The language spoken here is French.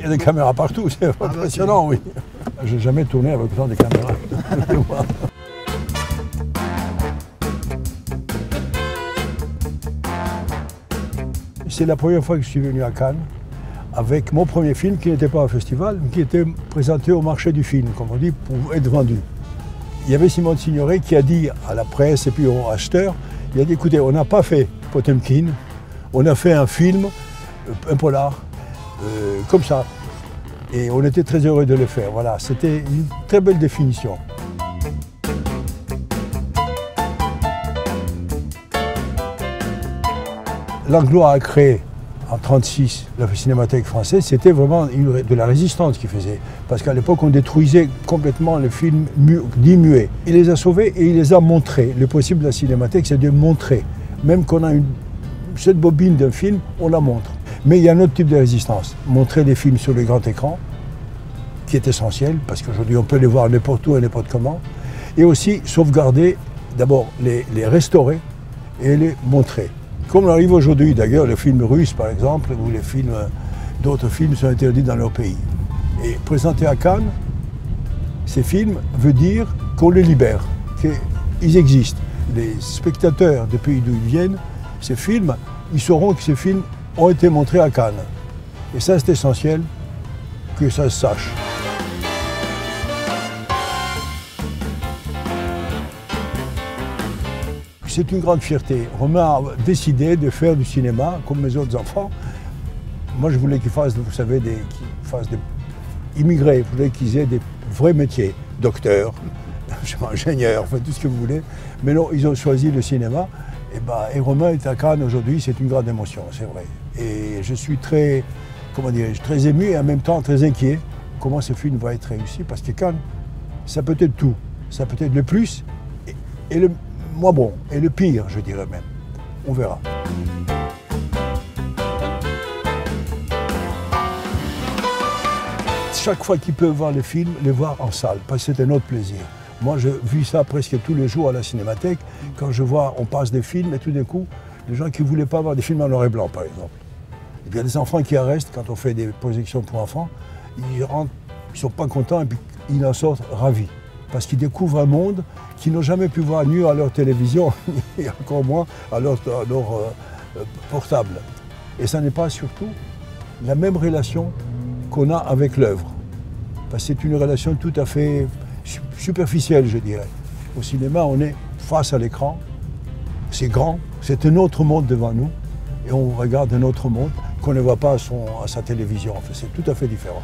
a des caméras partout, c'est impressionnant, oui. Je n'ai jamais tourné avec autant de caméras. C'est la première fois que je suis venu à Cannes avec mon premier film qui n'était pas un festival, mais qui était présenté au marché du film, comme on dit, pour être vendu. Il y avait Simone Signoret qui a dit à la presse et puis aux acheteurs, il a dit écoutez, on n'a pas fait Potemkin, on a fait un film, un polar, comme ça. Et on était très heureux de le faire. Voilà, c'était une très belle définition. Langlois a créé en 1936 la Cinémathèque française, c'était vraiment de la résistance qu'il faisait. Parce qu'à l'époque, on détruisait complètement les films dits muets. Il les a sauvés et il les a montrés. Le possible de la Cinémathèque, c'est de montrer. Même qu'on a cette bobine d'un film, on la montre. Mais il y a un autre type de résistance. Montrer des films sur le grand écran, qui est essentiel, parce qu'aujourd'hui, on peut les voir n'importe où et n'importe comment. Et aussi sauvegarder, d'abord, les restaurer et les montrer. Comme on arrive aujourd'hui, d'ailleurs, les films russes, par exemple, ou les films, d'autres films sont interdits dans leur pays. Et présenter à Cannes, ces films veut dire qu'on les libère, qu'ils existent. Les spectateurs des pays d'où ils viennent, ces films, ils sauront que ces films ont été montrés à Cannes. Et ça, c'est essentiel que ça se sache. C'est une grande fierté. Romain a décidé de faire du cinéma comme mes autres enfants. Moi, je voulais qu'ils fassent, vous savez, des immigrés. Je voulais qu'ils aient des vrais métiers. Docteur, ingénieur, enfin, tout ce que vous voulez. Mais non, ils ont choisi le cinéma. Et Romain est à Cannes aujourd'hui, c'est une grande émotion, c'est vrai. Et je suis très, comment dirais-je, très ému et en même temps très inquiet comment ce film va être réussi. Parce que Cannes, ça peut être tout. Ça peut être le plus et le moins bon, et le pire, je dirais même. On verra. Chaque fois qu'ils peuvent voir les films, les voir en salle, parce que c'est un autre plaisir. Moi, je vis ça presque tous les jours à la Cinémathèque, quand je vois, on passe des films, et tout d'un coup, les gens qui ne voulaient pas voir des films en noir et blanc, par exemple. Et puis il y a des enfants qui restent, quand on fait des projections pour enfants, ils rentrent, ils ne sont pas contents, et puis ils en sortent ravis. Parce qu'ils découvrent un monde qu'ils n'ont jamais pu voir ni à leur télévision, ni encore moins à leur portable. Et ça n'est pas surtout la même relation qu'on a avec l'œuvre. Parce que c'est une relation tout à fait superficielle, je dirais. Au cinéma, on est face à l'écran, c'est grand, c'est un autre monde devant nous, et on regarde un autre monde qu'on ne voit pas à sa télévision. Enfin, c'est tout à fait différent.